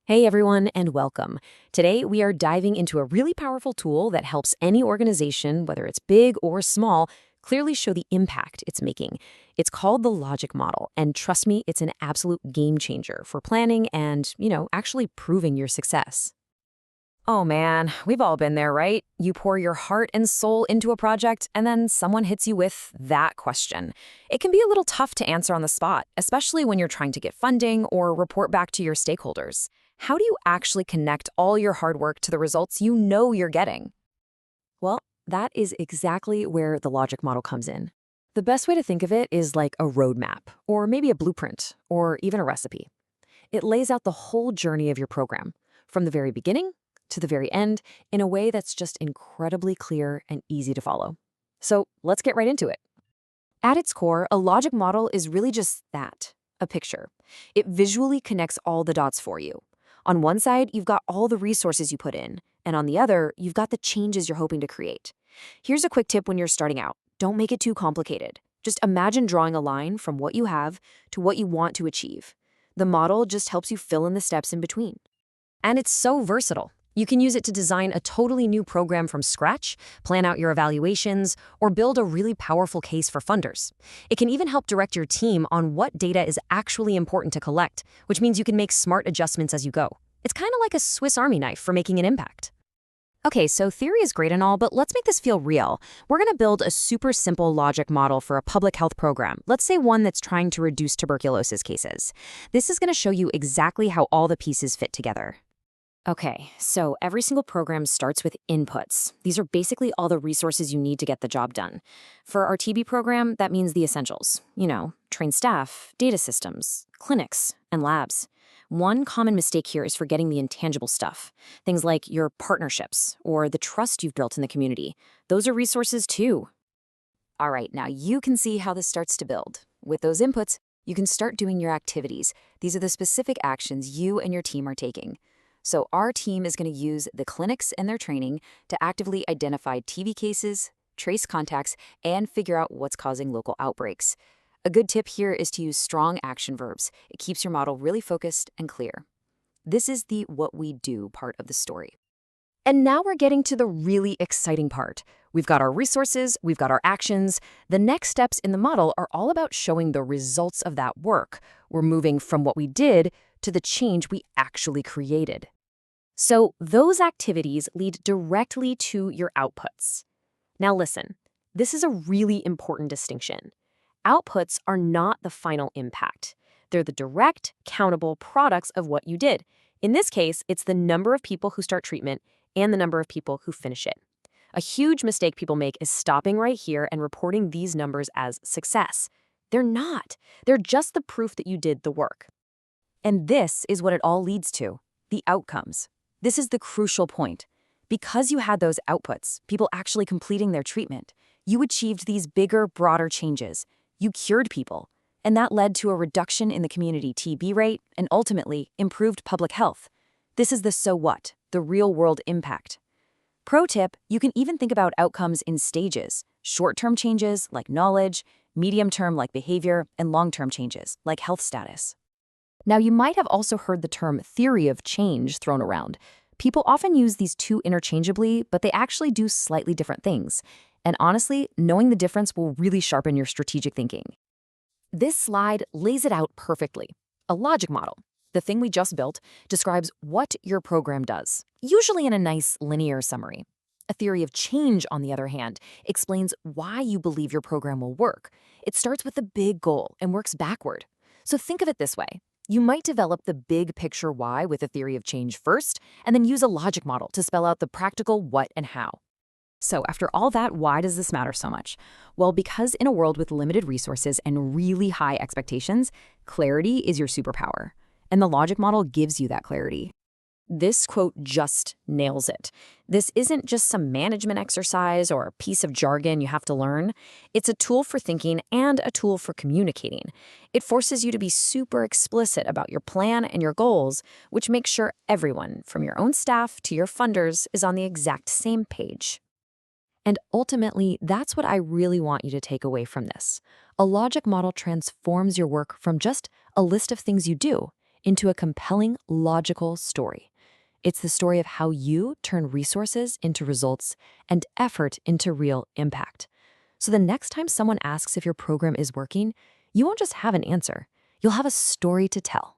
Hey everyone, and welcome. Today we are diving into a really powerful tool that helps any organization, whether it's big or small, clearly show the impact it's making. It's called the Logic Model, and trust me, it's an absolute game changer for planning and, actually proving your success. Oh man, we've all been there, right? You pour your heart and soul into a project, and then someone hits you with that question. It can be a little tough to answer on the spot, especially when you're trying to get funding or report back to your stakeholders. How do you actually connect all your hard work to the results you know you're getting? Well, that is exactly where the logic model comes in. The best way to think of it is like a roadmap, or maybe a blueprint, or even a recipe. It lays out the whole journey of your program, from the very beginning to the very end, in a way that's just incredibly clear and easy to follow. So let's get right into it. At its core, a logic model is really just that, a picture. It visually connects all the dots for you. On one side, you've got all the resources you put in, and on the other, you've got the changes you're hoping to create. Here's a quick tip when you're starting out. Don't make it too complicated. Just imagine drawing a line from what you have to what you want to achieve. The model just helps you fill in the steps in between. And it's so versatile. You can use it to design a totally new program from scratch, plan out your evaluations, or build a really powerful case for funders. It can even help direct your team on what data is actually important to collect, which means you can make smart adjustments as you go. It's kind of like a Swiss Army knife for making an impact. Okay, so theory is great and all, but let's make this feel real. We're going to build a super simple logic model for a public health program. Let's say one that's trying to reduce tuberculosis cases. This is going to show you exactly how all the pieces fit together. Okay, so every single program starts with inputs. These are basically all the resources you need to get the job done. For our TB program, that means the essentials. Trained staff, data systems, clinics, and labs. One common mistake here is forgetting the intangible stuff. Things like your partnerships or the trust you've built in the community. Those are resources too. All right, now you can see how this starts to build. With those inputs, you can start doing your activities. These are the specific actions you and your team are taking. So our team is going to use the clinics and their training to actively identify TB cases, trace contacts, and figure out what's causing local outbreaks. A good tip here is to use strong action verbs. It keeps your model really focused and clear. This is the what we do part of the story. And now we're getting to the really exciting part. We've got our resources, we've got our actions. The next steps in the model are all about showing the results of that work. We're moving from what we did to the change we actually created. So those activities lead directly to your outputs. Now listen, this is a really important distinction. Outputs are not the final impact. They're the direct, countable products of what you did. In this case, it's the number of people who start treatment and the number of people who finish it. A huge mistake people make is stopping right here and reporting these numbers as success. They're not. They're just the proof that you did the work. And this is what it all leads to, the outcomes. This is the crucial point. Because you had those outputs, people actually completing their treatment, you achieved these bigger, broader changes. You cured people, and that led to a reduction in the community TB rate and ultimately improved public health. This is the so what, the real-world impact. Pro tip, you can even think about outcomes in stages. Short-term changes like knowledge, medium-term like behavior, and long-term changes like health status. Now, you might have also heard the term theory of change thrown around. People often use these two interchangeably, but they actually do slightly different things. And honestly, knowing the difference will really sharpen your strategic thinking. This slide lays it out perfectly. A logic model, the thing we just built, describes what your program does, usually in a nice linear summary. A theory of change, on the other hand, explains why you believe your program will work. It starts with the big goal and works backward. So think of it this way. You might develop the big picture why with a theory of change first, and then use a logic model to spell out the practical what and how. So after all that, why does this matter so much? Well, because in a world with limited resources and really high expectations, clarity is your superpower. And the logic model gives you that clarity. This quote just nails it. This isn't just some management exercise or a piece of jargon you have to learn. It's a tool for thinking and a tool for communicating. It forces you to be super explicit about your plan and your goals, which makes sure everyone, from your own staff to your funders, is on the exact same page. And ultimately, that's what I really want you to take away from this. A logic model transforms your work from just a list of things you do. into a compelling, logical story. It's the story of how you turn resources into results and effort into real impact. So the next time someone asks if your program is working, you won't just have an answer. You'll have a story to tell.